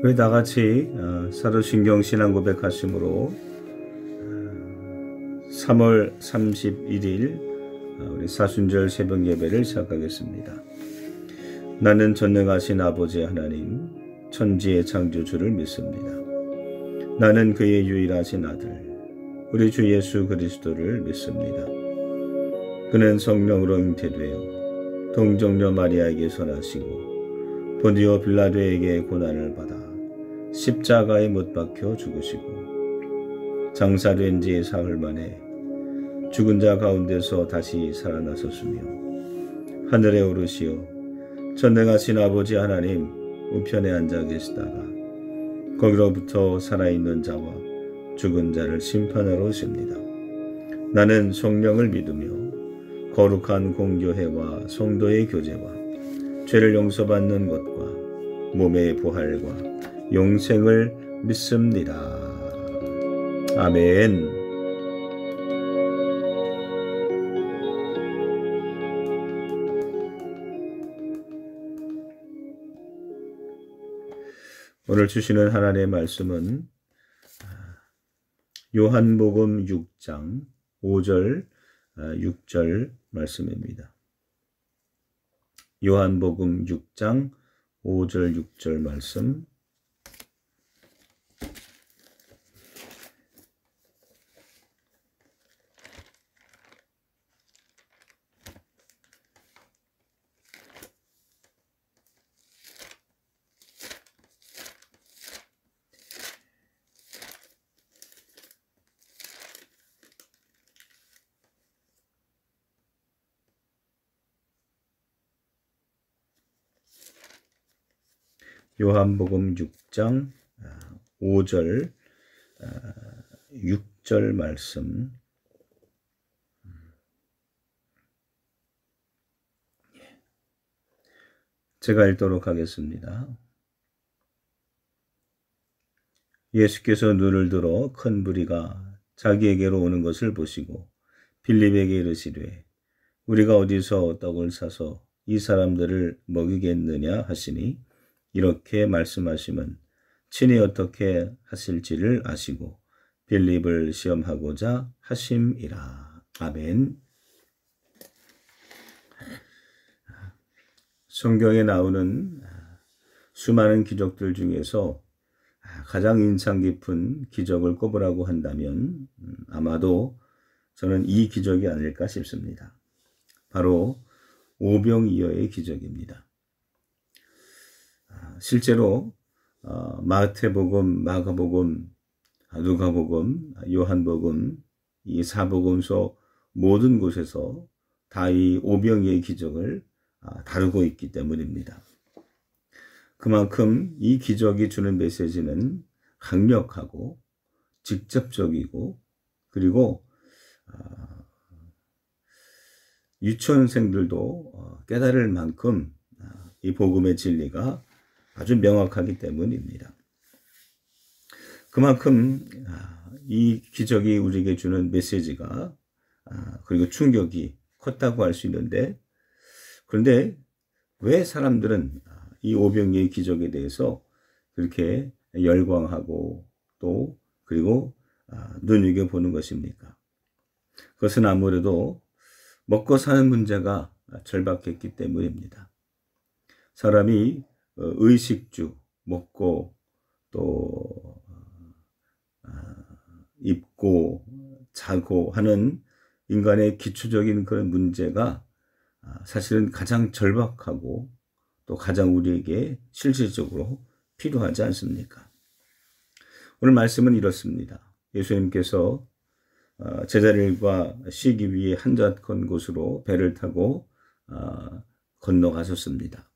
우리 다 같이 사도신경 신앙 고백하심으로 3월 31일 우리 사순절 새벽 예배를 시작하겠습니다. 나는 전능하신 아버지 하나님 천지의 창조주를 믿습니다. 나는 그의 유일하신 아들 우리 주 예수 그리스도를 믿습니다. 그는 성령으로 잉태되어 동정녀 마리아에게서 나시고 본디오 빌라도에게 고난을 받아 십자가에 못 박혀 죽으시고 장사된 지 사흘 만에 죽은 자 가운데서 다시 살아나셨으며 하늘에 오르시어 전능하신 아버지 하나님 우편에 앉아 계시다가 거기로부터 살아있는 자와 죽은 자를 심판하러 오십니다. 나는 성령을 믿으며 거룩한 공교회와 성도의 교제와 죄를 용서받는 것과 몸의 부활과 영생을 믿습니다. 아멘. 오늘 주시는 하나님의 말씀은 요한복음 6장 5절 6절 말씀입니다. 요한복음 6장 5절 6절 말씀. 요한복음 6장 5절 6절 말씀. 제가 읽도록 하겠습니다. 예수께서 눈을 들어 큰 무리가 자기에게로 오는 것을 보시고 빌립에게 이르시되 우리가 어디서 떡을 사서 이 사람들을 먹이겠느냐 하시니 이렇게 말씀하시면 친히 어떻게 하실지를 아시고 빌립을 시험하고자 하심이라. 아멘. 성경에 나오는 수많은 기적들 중에서 가장 인상 깊은 기적을 꼽으라고 한다면 아마도 저는 이 기적이 아닐까 싶습니다. 바로 오병이어의 기적입니다. 실제로 마태복음, 마가복음, 누가복음, 요한복음, 이 사복음서 모든 곳에서 다 이 오병이어의 기적을 다루고 있기 때문입니다. 그만큼 이 기적이 주는 메시지는 강력하고 직접적이고 그리고 유치원생들도 깨달을 만큼 이 복음의 진리가 아주 명확하기 때문입니다. 그만큼 이 기적이 우리에게 주는 메시지가 그리고 충격이 컸다고 할 수 있는데, 그런데 왜 사람들은 이 오병이어의 기적에 대해서 그렇게 열광하고 또 그리고 눈여겨보는 것입니까? 그것은 아무래도 먹고 사는 문제가 절박했기 때문입니다. 사람이 의식주, 먹고 또 입고 자고 하는 인간의 기초적인 그런 문제가 사실은 가장 절박하고 또 가장 우리에게 실질적으로 필요하지 않습니까? 오늘 말씀은 이렇습니다. 예수님께서 제자들과 쉬기 위해 한적한 곳으로 배를 타고 건너가셨습니다.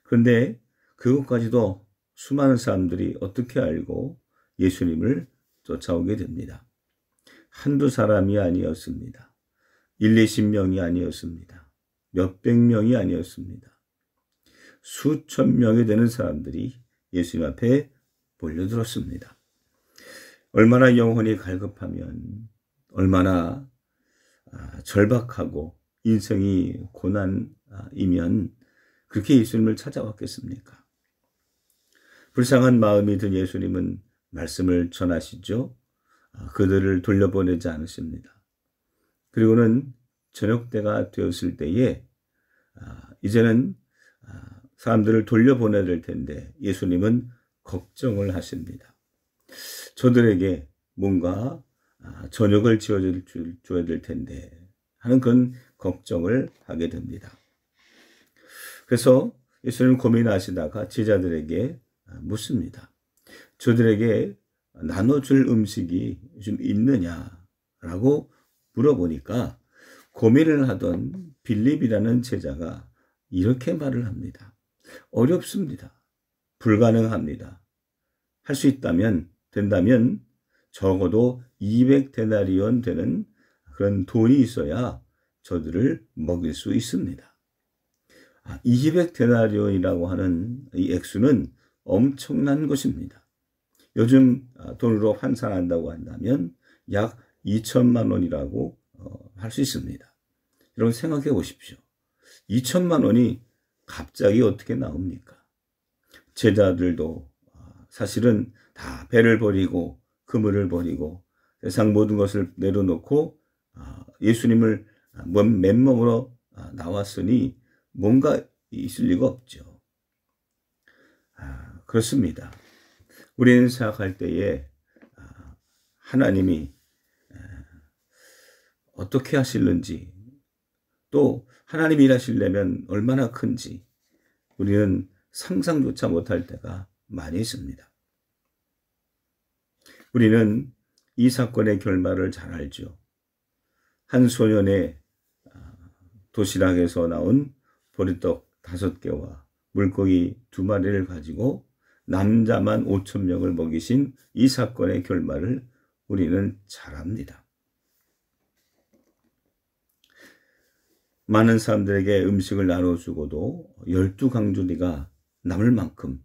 그런데 그것까지도 수많은 사람들이 어떻게 알고 예수님을 쫓아오게 됩니다. 한두 사람이 아니었습니다. 20명이 아니었습니다. 몇백 명이 아니었습니다. 수천 명이 되는 사람들이 예수님 앞에 몰려들었습니다. 얼마나 영혼이 갈급하면, 얼마나 절박하고 인생이 고난이면 그렇게 예수님을 찾아왔겠습니까? 불쌍한 마음이 든 예수님은 말씀을 전하시죠. 그들을 돌려보내지 않으십니다. 그리고는 저녁 때가 되었을 때에 이제는 사람들을 돌려보내야 될 텐데 예수님은 걱정을 하십니다. 저들에게 뭔가 저녁을 지어줘야 될 텐데 하는 그런 걱정을 하게 됩니다. 그래서 예수님은 고민하시다가 제자들에게 묻습니다. 저들에게 나눠줄 음식이 좀 있느냐라고 물어보니까 고민을 하던 빌립이라는 제자가 이렇게 말을 합니다. 어렵습니다. 불가능합니다. 할 수 된다면 적어도 200데나리온 되는 그런 돈이 있어야 저들을 먹일 수 있습니다. 200데나리온이라고 하는 이 액수는 엄청난 것입니다. 요즘 돈으로 환산한다고 한다면 약 2천만 원이라고 할 수 있습니다. 여러분 생각해 보십시오. 2천만 원이 갑자기 어떻게 나옵니까? 제자들도 사실은 다 배를 버리고 그물을 버리고 세상 모든 것을 내려놓고 예수님을 맨몸으로 나왔으니 뭔가 있을 리가 없죠. 그렇습니다. 우리는 생각할 때에 하나님이 어떻게 하실는지 또 하나님이 일하시려면 얼마나 큰지 우리는 상상조차 못할 때가 많이 있습니다. 우리는 이 사건의 결말을 잘 알죠. 한 소년의 도시락에서 나온 보리떡 5개와 물고기 2마리를 가지고 남자만 5,000명을 먹이신 이 사건의 결말을 우리는 잘 압니다. 많은 사람들에게 음식을 나눠주고도 12강주리가 남을 만큼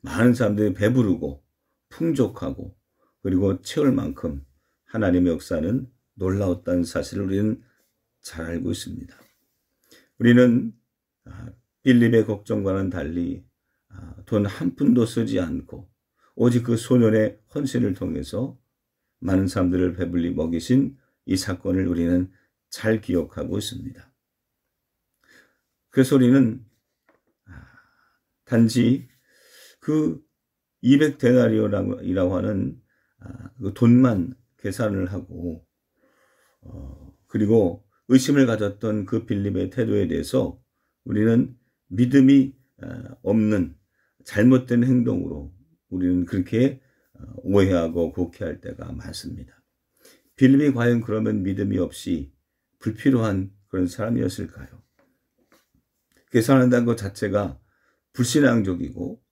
많은 사람들이 배부르고 풍족하고 그리고 채울 만큼 하나님의 역사는 놀라웠다는 사실을 우리는 잘 알고 있습니다. 우리는 빌립의 걱정과는 달리 돈 한 푼도 쓰지 않고 오직 그 소년의 헌신을 통해서 많은 사람들을 배불리 먹이신 이 사건을 우리는 잘 기억하고 있습니다. 그래서 우리는 단지 그 200데나리온이라고 하는 그 돈만 계산을 하고 그리고 의심을 가졌던 그 빌립의 태도에 대해서 우리는 믿음이 없는 잘못된 행동으로 우리는 그렇게 오해하고 곡해할 때가 많습니다. 빌립이 과연 그러면 믿음이 없이 불필요한 그런 사람이었을까요? 계산한다는 것 자체가 불신앙적이고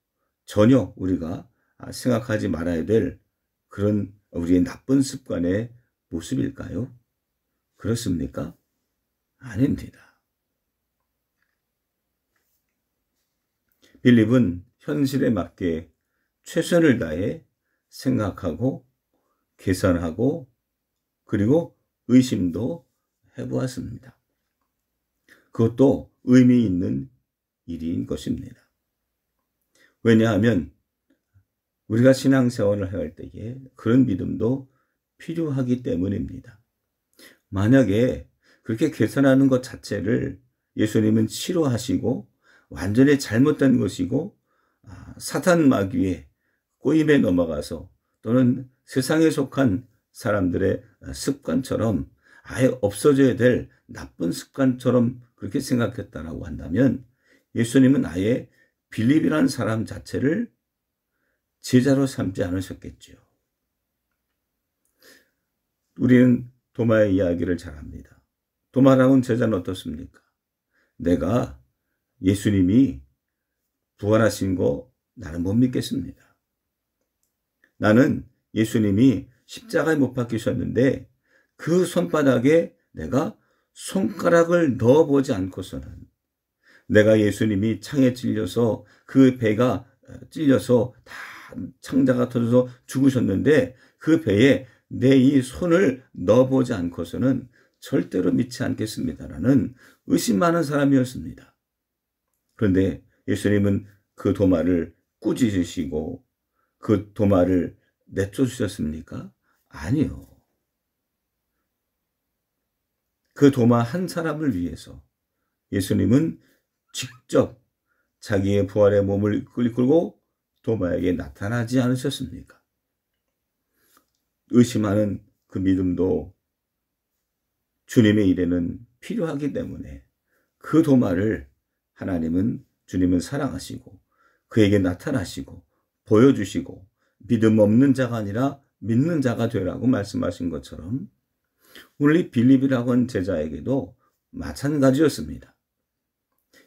전혀 우리가 생각하지 말아야 될 그런 우리의 나쁜 습관의 모습일까요? 그렇습니까? 아닙니다. 빌립은 현실에 맞게 최선을 다해 생각하고 계산하고 그리고 의심도 해보았습니다. 그것도 의미 있는 일인 것입니다. 왜냐하면 우리가 신앙생활을 할 때에 그런 믿음도 필요하기 때문입니다. 만약에 그렇게 계산하는 것 자체를 예수님은 싫어하시고 완전히 잘못된 것이고 사탄 마귀의 꼬임에 넘어가서 또는 세상에 속한 사람들의 습관처럼 아예 없어져야 될 나쁜 습관처럼 그렇게 생각했다라고 한다면 예수님은 아예 빌립이라는 사람 자체를 제자로 삼지 않으셨겠죠. 우리는 도마의 이야기를 잘 압니다. 도마라는 제자는 어떻습니까? 내가 예수님이 부활하신 거 나는 못 믿겠습니다. 나는 예수님이 십자가에 못 박히셨는데 그 손바닥에 내가 손가락을 넣어보지 않고서는 내가 예수님이 창에 찔려서 그 배가 찔려서 다 창자가 터져서 죽으셨는데 그 배에 내 이 손을 넣어보지 않고서는 절대로 믿지 않겠습니다라는 의심 많은 사람이었습니다. 그런데 예수님은 그 도마를 꾸짖으시고 그 도마를 내쫓으셨습니까? 아니요. 그 도마 한 사람을 위해서 예수님은 직접 자기의 부활의 몸을 이끌고 도마에게 나타나지 않으셨습니까? 의심하는 그 믿음도 주님의 일에는 필요하기 때문에 그 도마를 주님은 사랑하시고 그에게 나타나시고 보여주시고 믿음 없는 자가 아니라 믿는 자가 되라고 말씀하신 것처럼 오늘 빌립이라고 하는 제자에게도 마찬가지였습니다.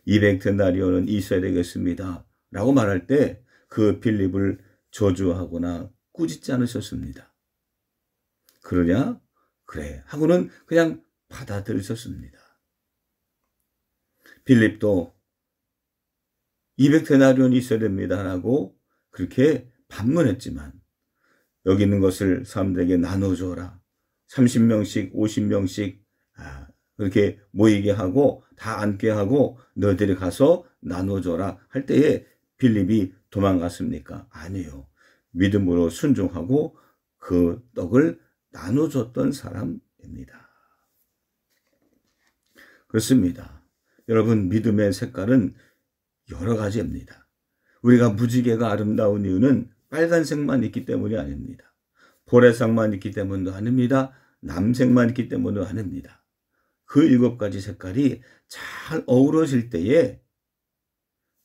200데나리온은 있어야 되겠습니다 라고 말할 때 그 빌립을 저주하거나 꾸짖지 않으셨습니다. 그러냐? 그래 하고는 그냥 받아들이셨습니다. 빌립도 200데나리온이 있어야 됩니다 라고 그렇게 반문했지만 여기 있는 것을 사람들에게 나눠줘라. 30명씩 50명씩 그렇게 모이게 하고 다 앉게 하고 너희들이 가서 나눠줘라 할 때에 빌립이 도망갔습니까? 아니요. 믿음으로 순종하고 그 떡을 나눠줬던 사람입니다. 그렇습니다. 여러분, 믿음의 색깔은 여러 가지입니다. 우리가 무지개가 아름다운 이유는 빨간색만 있기 때문이 아닙니다. 보라색만 있기 때문도 아닙니다. 남색만 있기 때문도 아닙니다. 그 7가지 색깔이 잘 어우러질 때에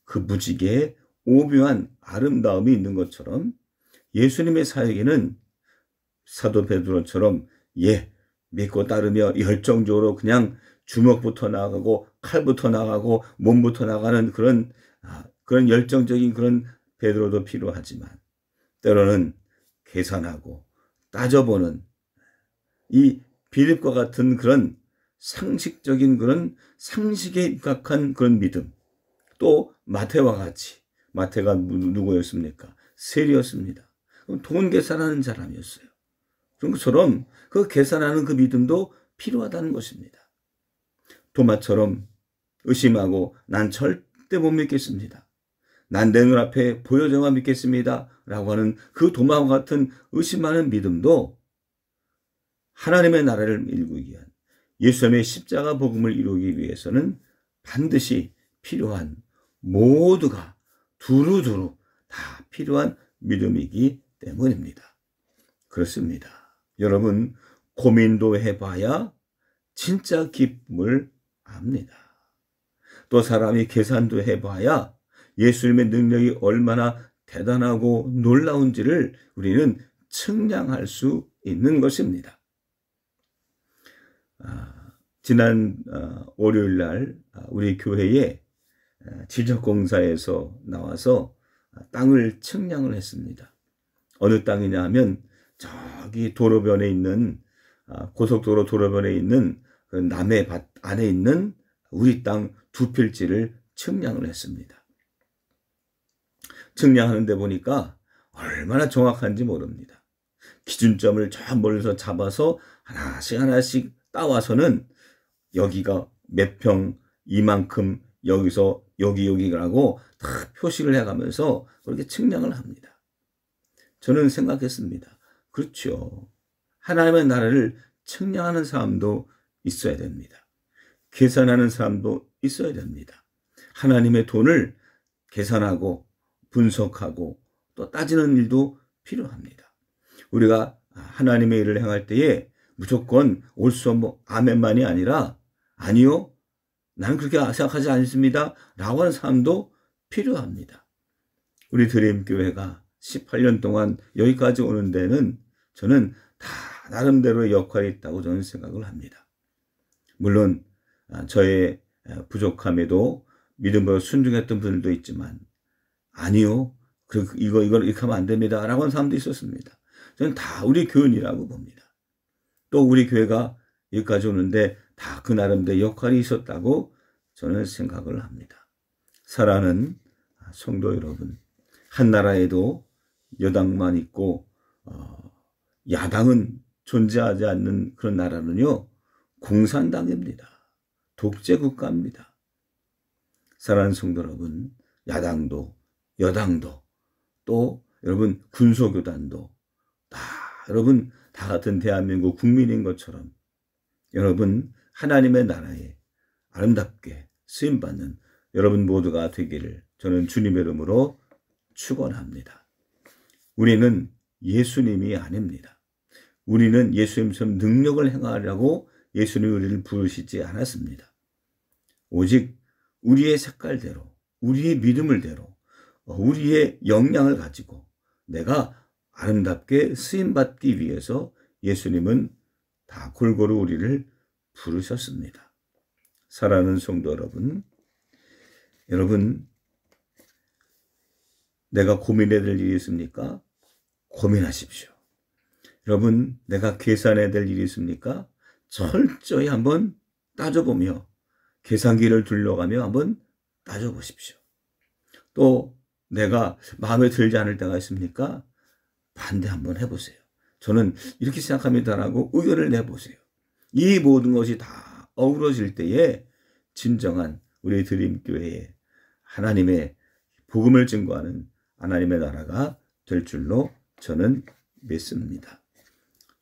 그 무지개에 오묘한 아름다움이 있는 것처럼 예수님의 사역에는 사도 베드로처럼 믿고 따르며 열정적으로 그냥 주먹부터 나가고 칼부터 나가고 몸부터 나가는 그런 열정적인 그런 베드로도 필요하지만 때로는 계산하고 따져보는 이 빌립과 같은 그런 상식적인 그런 상식에 입각한 그런 믿음, 또 마태와 같이, 마태가 누구였습니까? 세리였습니다. 돈 계산하는 사람이었어요. 그런 것처럼 그 계산하는 그 믿음도 필요하다는 것입니다. 도마처럼 의심하고 난 절대 못 믿겠습니다. 난 내 눈앞에 보여져만 믿겠습니다 라고 하는 그 도마와 같은 의심하는 믿음도 하나님의 나라를 이루기 위한 예수님의 십자가 복음을 이루기 위해서는 반드시 필요한 모두가 두루두루 다 필요한 믿음이기 때문입니다. 그렇습니다. 여러분, 고민도 해봐야 진짜 기쁨을 압니다. 또 사람이 계산도 해봐야 예수님의 능력이 얼마나 대단하고 놀라운지를 우리는 측량할 수 있는 것입니다. 지난 월요일 날 우리 교회에 지적공사에서 나와서 땅을 측량을 했습니다. 어느 땅이냐 하면 저기 도로변에 있는 고속도로 도로변에 있는 그 남해 밭 안에 있는 우리 땅 2필지를 측량을 했습니다. 측량하는데 보니까 얼마나 정확한지 모릅니다. 기준점을 저 멀리서 잡아서 하나씩 따와서는 여기가 몇 평 이만큼 여기서 여기라고 다 표시를 해가면서 그렇게 측량을 합니다. 저는 생각했습니다. 그렇죠. 하나님의 나라를 측량하는 사람도 있어야 됩니다. 계산하는 사람도 있어야 됩니다. 하나님의 돈을 계산하고 분석하고 또 따지는 일도 필요합니다. 우리가 하나님의 일을 행할 때에 무조건 올 수 없는 아멘만이 아니라 아니요, 나는 그렇게 생각하지 않습니다 라고 하는 사람도 필요합니다. 우리 드림교회가 18년 동안 여기까지 오는 데는 저는 다 나름대로의 역할이 있다고 저는 생각을 합니다. 물론 저의 부족함에도 믿음으로 순종했던 분들도 있지만 아니요, 이걸 이렇게 하면 안 됩니다 라고 하는 사람도 있었습니다. 저는 다 우리 교인이라고 봅니다. 또 우리 교회가 여기까지 오는데 다 그 나름대로 역할이 있었다고 저는 생각을 합니다. 사랑하는 성도 여러분, 한 나라에도 여당만 있고 야당은 존재하지 않는 그런 나라는요, 공산당입니다. 독재국가입니다. 사랑하는 성도 여러분, 야당도 여당도 또 여러분 군소교단도 다 여러분 다 같은 대한민국 국민인 것처럼 여러분 하나님의 나라에 아름답게 쓰임받는 여러분 모두가 되기를 저는 주님의 이름으로 축원합니다. 우리는 예수님이 아닙니다. 우리는 예수님처럼 능력을 행하려고 예수님이 우리를 부르시지 않았습니다. 오직 우리의 색깔대로, 우리의 믿음을대로, 우리의 역량을 가지고 내가 아름답게 쓰임받기 위해서 예수님은 다 골고루 우리를 부르셨습니다. 사랑하는 성도 여러분, 내가 고민해야 될 일이 있습니까? 고민하십시오. 여러분, 내가 계산해야 될 일이 있습니까? 철저히 한번 따져보며 계산기를 둘러가며 한번 따져보십시오. 또 내가 마음에 들지 않을 때가 있습니까? 반대 한번 해보세요. 저는 이렇게 생각합니다라고 의견을 내보세요. 이 모든 것이 다 어우러질 때에 진정한 우리 드림교회에 하나님의 복음을 증거하는 하나님의 나라가 될 줄로 저는 믿습니다.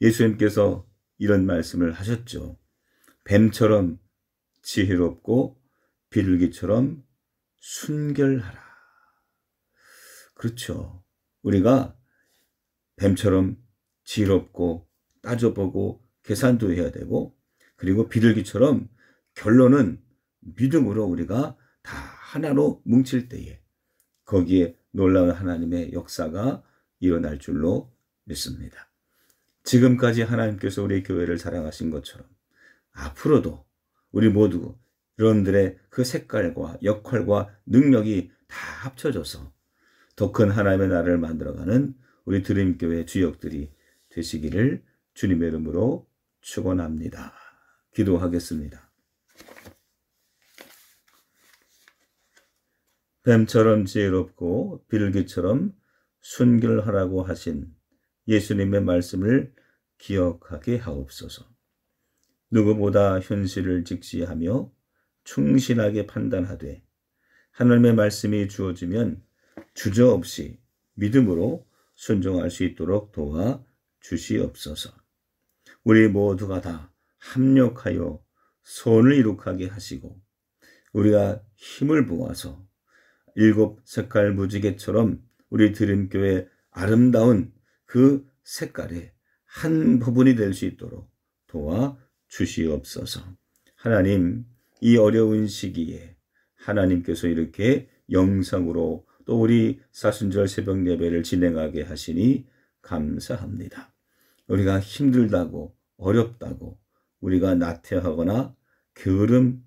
예수님께서 이런 말씀을 하셨죠. 뱀처럼 지혜롭고 비둘기처럼 순결하라. 그렇죠. 우리가 뱀처럼 지혜롭고 따져보고 계산도 해야 되고, 그리고 비둘기처럼 결론은 믿음으로 우리가 다 하나로 뭉칠 때에 거기에 놀라운 하나님의 역사가 일어날 줄로 믿습니다. 지금까지 하나님께서 우리 교회를 사랑하신 것처럼 앞으로도 우리 모두 여러분들의 그 색깔과 역할과 능력이 다 합쳐져서 더 큰 하나님의 나라를 만들어가는 우리 드림교회 주역들이 되시기를 주님의 이름으로 축원합니다. 기도하겠습니다. 뱀처럼 지혜롭고 비둘기처럼 순결하라고 하신 예수님의 말씀을 기억하게 하옵소서. 누구보다 현실을 직시하며 충실하게 판단하되 하나님의 말씀이 주어지면 주저없이 믿음으로 순종할 수 있도록 도와 주시옵소서. 우리 모두가 다 합력하여 선을 이룩하게 하시고 우리가 힘을 모아서 7 색깔 무지개처럼 우리 드림교회 아름다운 그 색깔의 한 부분이 될 수 있도록 도와 주시옵소서. 하나님, 이 어려운 시기에 하나님께서 이렇게 영상으로 또 우리 사순절 새벽 예배를 진행하게 하시니 감사합니다. 우리가 힘들다고 어렵다고 우리가 나태하거나 게으름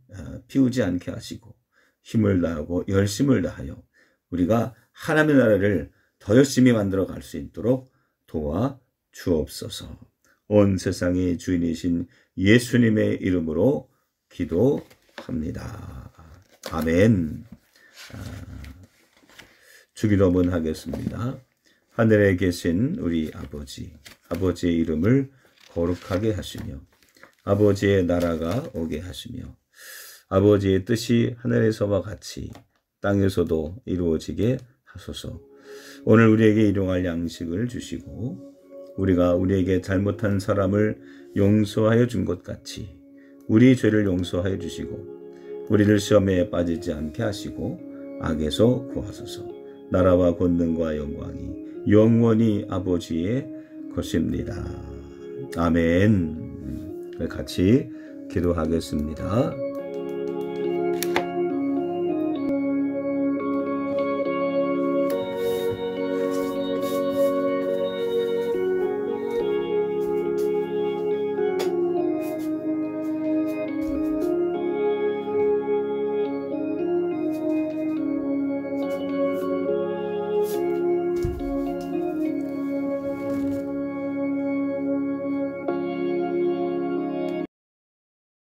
피우지 않게 하시고 힘을 다하고 열심을 다하여 우리가 하나님의 나라를 더 열심히 만들어 갈 수 있도록 도와 주옵소서. 온 세상의 주인이신 예수님의 이름으로 기도합니다. 아멘. 주기도문 하겠습니다. 하늘에 계신 우리 아버지의 이름을 거룩하게 하시며 아버지의 나라가 오게 하시며 아버지의 뜻이 하늘에서와 같이 땅에서도 이루어지게 하소서. 오늘 우리에게 일용할 양식을 주시고 우리가 우리에게 잘못한 사람을 용서하여 준 것 같이 우리 죄를 용서하여 주시고 우리를 시험에 빠지지 않게 하시고 악에서 구하소서. 나라와 권능과 영광이 영원히 아버지의 것입니다. 아멘. 같이 기도하겠습니다.